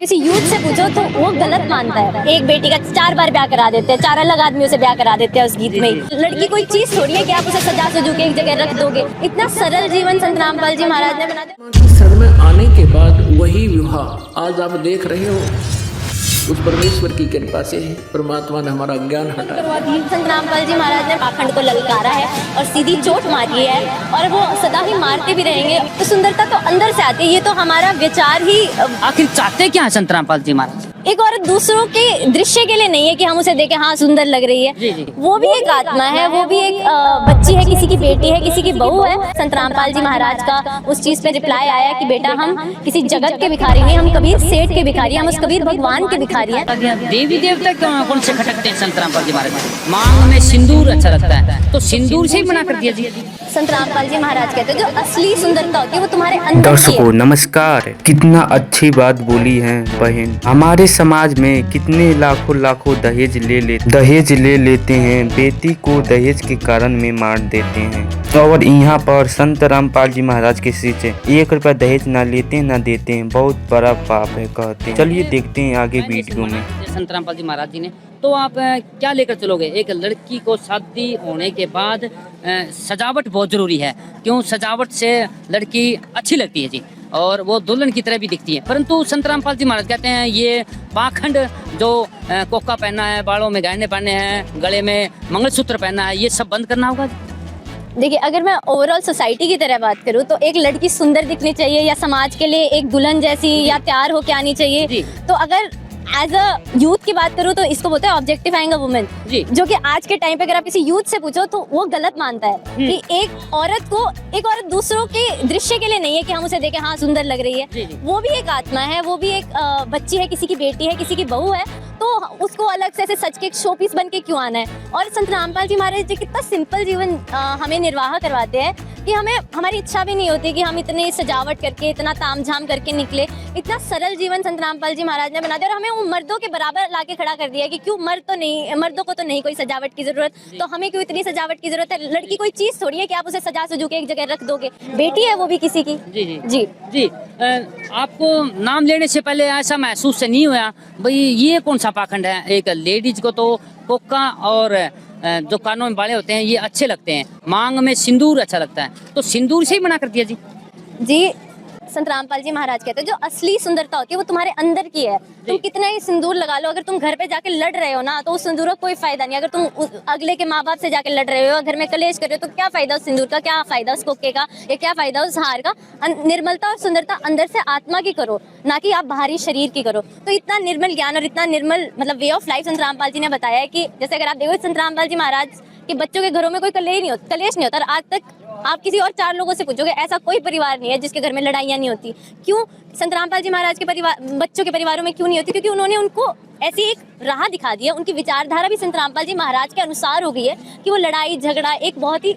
किसी यूथ से पूछो तो वो गलत मानता है। एक बेटी का 4 बार ब्याह करा देते हैं, 4 अलग आदमियों से ब्याह करा देते हैं उस गीत में ही। लड़की कोई चीज थोड़ी है कि आप उसे सजा सजू के एक जगह रख दोगे। इतना सरल जीवन संत रामपाल जी महाराज ने बना दिया। शरण में आने के बाद वही विवाह आज आप देख रहे हो, उस परमेश्वर की कृपा से परमात्मा ने हमारा ज्ञान हटाया। संत रामपाल जी महाराज ने पाखंड को ललकारा है और सीधी चोट मारी है और वो सदा ही मारते भी रहेंगे। तो सुंदरता तो अंदर से आती है, ये तो हमारा विचार ही। आखिर चाहते क्या है संत रामपाल जी महाराज? एक औरत दूसरों के दृश्य के लिए नहीं है कि हम उसे देखें हाँ सुंदर लग रही है। जी, जी। वो भी एक आत्मा है, वो भी एक बच्ची है, किसी की बेटी है, किसी की बहू है। संत रामपाल जी महाराज का उस चीज पे रिप्लाई आया कि बेटा हम किसी जगत के भिखारी नहीं, हम कबीर सेठ के भिखारी, हम उस कबीर भगवान के भिखारी हैं। देवी देवता क्यों कौन से खटकते हैं संत रामपाल जी महाराज? मांग में सिंदूर अच्छा लगता है तो सिंदूर से ही मना कर दिया जी। संत रामपाल जी महाराज कहते हैं जो असली सुंदरता होती है वो तुम्हारे अंदर की है। दर्शकों नमस्कार। कितना अच्छी बात बोली है बहन। हमारे समाज में कितने लाखों दहेज ले लेते हैं, बेटी को दहेज के कारण में मार देते हैं। और यहाँ पर संत रामपाल जी महाराज के श्री से 1 रुपया दहेज ना लेते हैं ना देते हैं, बहुत बड़ा पाप है कहते हैं। चलिए देखते हैं आगे वीडियो में। संत रामपाल जी महाराज जी ने तो आप क्या लेकर चलोगे? एक लड़की को शादी होने के बाद सजावट बहुत जरूरी है। क्यों? सजावट से लड़की अच्छी लगती है जी और वो दुल्हन की तरह भी दिखती है। परंतु संत रामपाल जी महाराज कहते हैं ये पाखंड जो कोका पहनना है, बालों में गहने पहनने हैं, गले में मंगलसूत्र पहनना है, ये सब बंद करना होगा। देखिए अगर मैं ओवरऑल सोसाइटी की तरह बात करूँ तो एक लड़की सुंदर दिखनी चाहिए या समाज के लिए एक दुल्हन जैसी या तैयार होके आनी चाहिए। तो अगर एज अ यूथ की बात करूँ तो इसको बोलते हैं ऑब्जेक्टिफाइंग अ वुमेन, जो कि आज के टाइम पे अगर आप किसी यूथ से पूछो तो वो गलत मानता है कि एक औरत दूसरों के दृश्य के लिए नहीं है कि हम उसे देखें हाँ सुंदर लग रही है। वो भी एक आत्मा है, वो भी एक बच्ची है, किसी की बेटी है, किसी की बहू है। तो उसको अलग से ऐसे सच के एक शो पीस बन के क्यों आना है? और संत रामपाल जी महाराज जी कितना सिंपल जीवन हमें निर्वाह करवाते हैं कि हमारी इच्छा भी नहीं होती कि हम इतनी सजावट करके इतना तामझाम करके निकले। इतना सरल जीवन संत रामपाल जी महाराज ने बना दिया और हमें वो मर्दों के बराबर लाके खड़ा कर दिया कि क्यों मर्दों को तो नहीं कोई सजावट की जरूरत, तो हमें क्यों इतनी सजावट की जरूरत है? लड़की कोई चीज थोड़ी है कि आप उसे सजा सजू के एक जगह रख दोगे। बेटी है वो भी किसी की। जी जी जी जी। आपको नाम लेने से पहले ऐसा महसूस से नहीं हुआ भाई ये कौन सा पाखंड है? एक लेडीज को तो कोका और जो कानों में बाले होते हैं ये अच्छे लगते हैं, मांग में सिंदूर अच्छा लगता है, तो सिंदूर से ही मना कर दिया जी। जी संत रामपाल जी महाराज कहते हैं जो असली सुंदरता होती है वो तुम्हारे अंदर की है। तुम कितना ही सिंदूर लगा लो, अगर तुम घर पे जाके लड़ रहे हो ना तो उस सिंदूर का कोई फायदा नहीं। अगर तुम अगले के माँ बाप से जाके लड़ रहे हो, घर में कलेश कर रहे हो, तो क्या फायदा उस सिंदूर का, क्या फायदा उस कोके का, या क्या फायदा उस हार का? निर्मलता और सुंदरता अंदर से आत्मा की करो, ना कि आप बाहरी शरीर की करो। तो इतना निर्मल ज्ञान और इतना निर्मल मतलब वे ऑफ लाइफ संत रामपाल जी ने बताया है कि जैसे अगर आप देखो संत रामपाल जी महाराज के बच्चों के घरों में कोई कलेश नहीं होता। और आज तक आप किसी और 4 लोगों से पूछोगे ऐसा कोई परिवार नहीं है जिसके घर में लड़ाइयाँ नहीं होती। क्यों? संत रामपाल जी महाराज के बच्चों के परिवारों में क्यों नहीं होती? क्योंकि उन्होंने उनको ऐसी एक राह दिखा दी है। उनकी विचारधारा भी संत रामपाल जी महाराज के अनुसार हो गई है कि वो लड़ाई झगड़ा एक बहुत ही,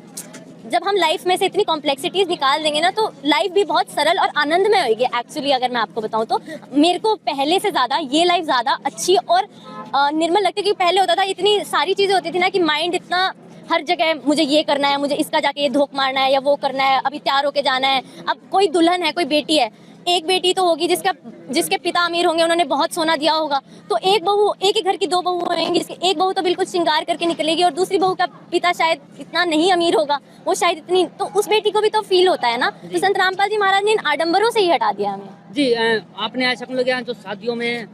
जब हम लाइफ में से इतनी कॉम्प्लेक्सिटीज निकाल देंगे ना तो लाइफ भी बहुत सरल और आनंदमय होगी। एक्चुअली अगर मैं आपको बताऊं तो मेरे को पहले से ज़्यादा ये लाइफ ज़्यादा अच्छी और निर्मल लगती है। क्योंकि पहले होता था इतनी सारी चीज़ें होती थी ना कि माइंड इतना हर जगह मुझे ये करना है, मुझे इसका जाके ये धोख मारना है या वो करना है, अभी तैयार होके जाना है। अब कोई दुल्हन है, कोई बेटी है, एक बेटी तो होगी जिसके पिता अमीर होंगे, उन्होंने बहुत सोना दिया होगा। तो एक बहू, एक ही घर की 2 बहू होंगी, एक बहू तो बिल्कुल श्रृंगार करके निकलेगी और दूसरी बहू का पिता शायद इतना नहीं अमीर होगा, वो शायद इतनी, तो उस बेटी को भी तो फील होता है ना। तो संत रामपाल जी महाराज ने इन आडंबरों से ही हटा दिया हमें। जी आपने ऐसा लोग यहाँ जो शादियों में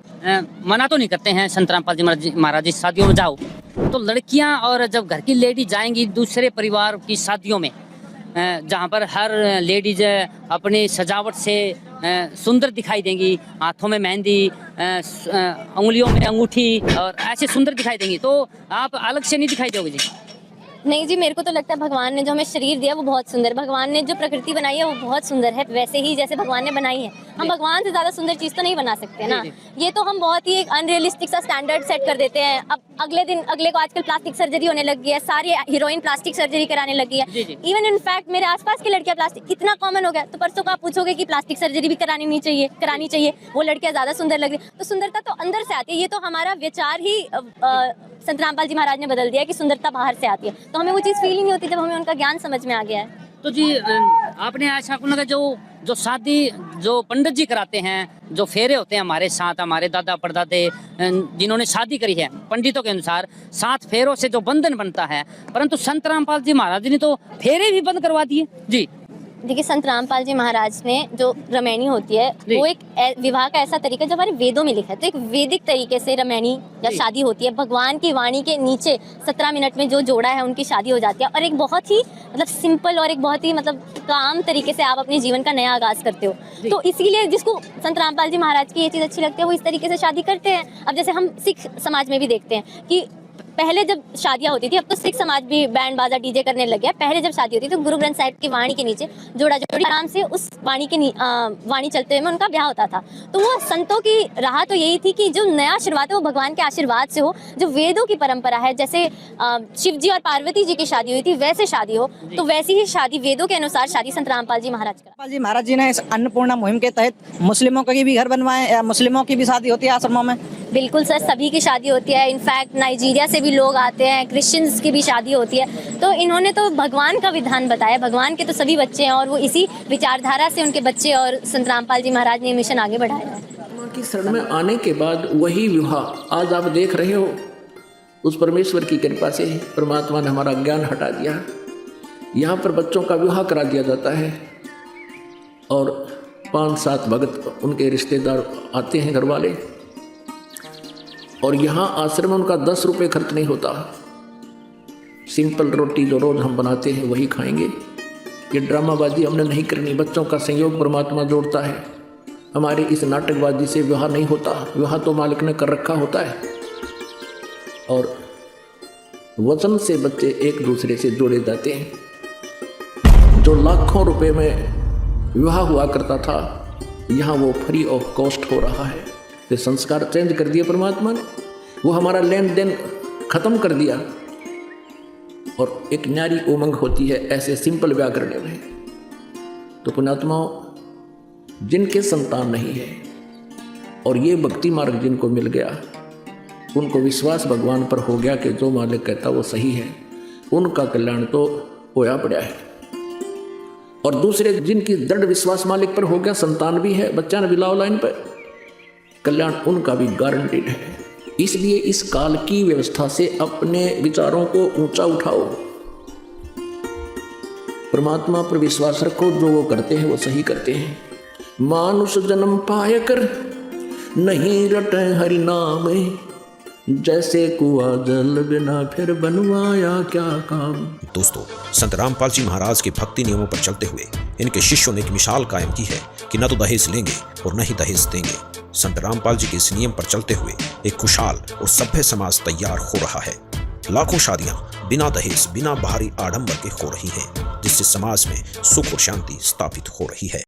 मना तो नहीं करते हैं संत रामपाल जी महाराज जी, शादियों में जाओ तो लड़कियाँ और जब घर की लेडी जाएंगी दूसरे परिवार की शादियों में, जहाँ पर हर लेडीज अपनी सजावट से सुंदर दिखाई देंगी, हाथों में मेहंदी, उंगलियों में अंगूठी और ऐसे सुंदर दिखाई देंगी, तो आप अलग से नहीं दिखाई दोगे जी? नहीं जी, मेरे को तो लगता है भगवान ने जो हमें शरीर दिया वो बहुत सुंदर, भगवान ने जो प्रकृति बनाई है वो बहुत सुंदर है, वैसे ही जैसे भगवान ने बनाई है। हम भगवान से ज्यादा सुंदर चीज तो नहीं बना सकते ना। ये तो हम बहुत ही एक अनरियलिस्टिक सा स्टैंडर्ड सेट कर देते हैं। अब अगले को आजकल प्लास्टिक सर्जरी होने लगी है, सारी हीरोइन प्लास्टिक सर्जरी कराने लगी है। इवन इनफैक्ट मेरे आसपास की लड़कियां प्लास्टिक इतना कॉमन हो गया, तो परसों को आप पूछोगे कि प्लास्टिक सर्जरी भी करानी चाहिए, वो लड़कियां ज्यादा सुंदर लग रही। तो सुंदरता तो अंदर से आती है, ये तो हमारा विचार ही संत रामपाल जी महाराज ने बदल दिया कि सुंदरता बाहर से आती है। तो हमें वो चीज़ फील ही नहीं होती जब हमें उनका ज्ञान समझ में आ गया है। तो जी आपने ऐसा जो जो शादी जो पंडित जी कराते हैं, जो फेरे होते हैं हमारे साथ, हमारे दादा परदादे जिन्होंने शादी करी है पंडितों के अनुसार 7 फेरों से जो बंधन बनता है, परंतु संत रामपाल जी महाराज जी ने तो फेरे भी बंद करवा दिए जी। देखिए, संत रामपाल जी महाराज ने जो रमैनी होती है वो एक विवाह का ऐसा तरीका जो हमारे वेदों में लिखा है, तो एक वैदिक तरीके से रमैनी या शादी होती है। भगवान की वाणी के नीचे 17 मिनट में जो जोड़ा है उनकी शादी हो जाती है, और एक बहुत ही मतलब सिंपल और एक बहुत ही मतलब काम तरीके से आप अपने जीवन का नया आगाज करते हो। तो इसीलिए जिसको संत रामपाल जी महाराज की ये चीज़ अच्छी लगती है वो इस तरीके से शादी करते हैं। अब जैसे हम सिख समाज में भी देखते हैं कि पहले जब शादियां होती थी, अब तो सिख समाज भी बैंड बाजा डीजे करने लग गया, पहले जब शादी होती थी तो गुरु ग्रंथ साहिब की वाणी के नीचे जोड़ा जोड़ी आराम से उस वाणी के वाणी चलते हुए में उनका ब्याह होता था। तो वो संतों की राह तो यही थी कि जो नया शुरुआत है वो भगवान के आशीर्वाद से हो, जो वेदों की परंपरा है, जैसे शिव जी और पार्वती जी की शादी हुई थी वैसे शादी हो, तो वैसी ही शादी वेदों के अनुसार शादी संत रामपाल जी महाराज का। रामपाल जी महाराज जी ने इस अन्नपूर्णा मुहिम के तहत मुस्लिमों के भी घर बनवाए, या मुस्लिमों की भी शादी होती है आश्रमों में? बिल्कुल सर, सभी की शादी होती है। इनफैक्ट नाइजीरिया से भी लोग आते हैं, क्रिश्चियंस की भी शादी होती है। तो इन्होंने तो भगवान का विधान बताया, भगवान के तो सभी बच्चे हैं और वो इसी विचारधारा से उनके बच्चे और संत रामपाल जी महाराज ने मिशन आगे बढ़ाया है। परमात्मा की शरण में आने के बाद वही विवाह आज आप देख रहे हो, उस परमेश्वर की कृपा से परमात्मा ने हमारा ज्ञान हटा दिया। यहाँ पर बच्चों का विवाह करा दिया जाता है और 5-7 भगत उनके रिश्तेदार आते हैं, घर वाले, और यहाँ आश्रम में उनका 10 रुपये खर्च नहीं होता। सिंपल रोटी जो रोज़ हम बनाते हैं वही खाएंगे। ये ड्रामाबाजी हमने नहीं करनी, बच्चों का संयोग परमात्मा जोड़ता है। हमारे इस नाटकबाजी से विवाह नहीं होता, विवाह तो मालिक ने कर रखा होता है। और वचन से बच्चे एक दूसरे से जोड़े जाते हैं। जो लाखों रुपए में विवाह हुआ करता था, यहाँ वो फ्री ऑफ कॉस्ट हो रहा है। ये संस्कार चेंज कर दिया परमात्मा ने, वो हमारा लेन देन खत्म कर दिया और एक न्यारी उमंग होती है ऐसे सिंपल ब्याह करने में। तो पुण्यात्माओं, जिनके संतान नहीं है और ये भक्ति मार्ग जिनको मिल गया, उनको विश्वास भगवान पर हो गया कि जो मालिक कहता वो सही है, उनका कल्याण तो होया पड़ा है। और दूसरे जिनकी दृढ़ विश्वास मालिक पर हो गया, संतान भी है, बच्चा ने भी लाओ लाइन पर, कल्याण उनका भी गारंटीड है। इसलिए इस काल की व्यवस्था से अपने विचारों को ऊंचा उठाओ, परमात्मा पर विश्वास रखो, जो वो करते हैं वो सही करते हैं। मानुष जन्म पाए कर नहीं रटे हरि नाम, जैसे कुआं जल बिना फिर बनवाया क्या काम। दोस्तों, संत रामपाल जी महाराज के भक्ति नियमों पर चलते हुए इनके शिष्यों ने एक मिसाल कायम की है कि न तो दहेज लेंगे और न ही दहेज देंगे। संत रामपाल जी के इस नियम पर चलते हुए एक खुशहाल और सभ्य समाज तैयार हो रहा है। लाखों शादियां बिना दहेज, बिना बाहरी आडंबर के हो रही हैं, जिससे समाज में सुख और शांति स्थापित हो रही है।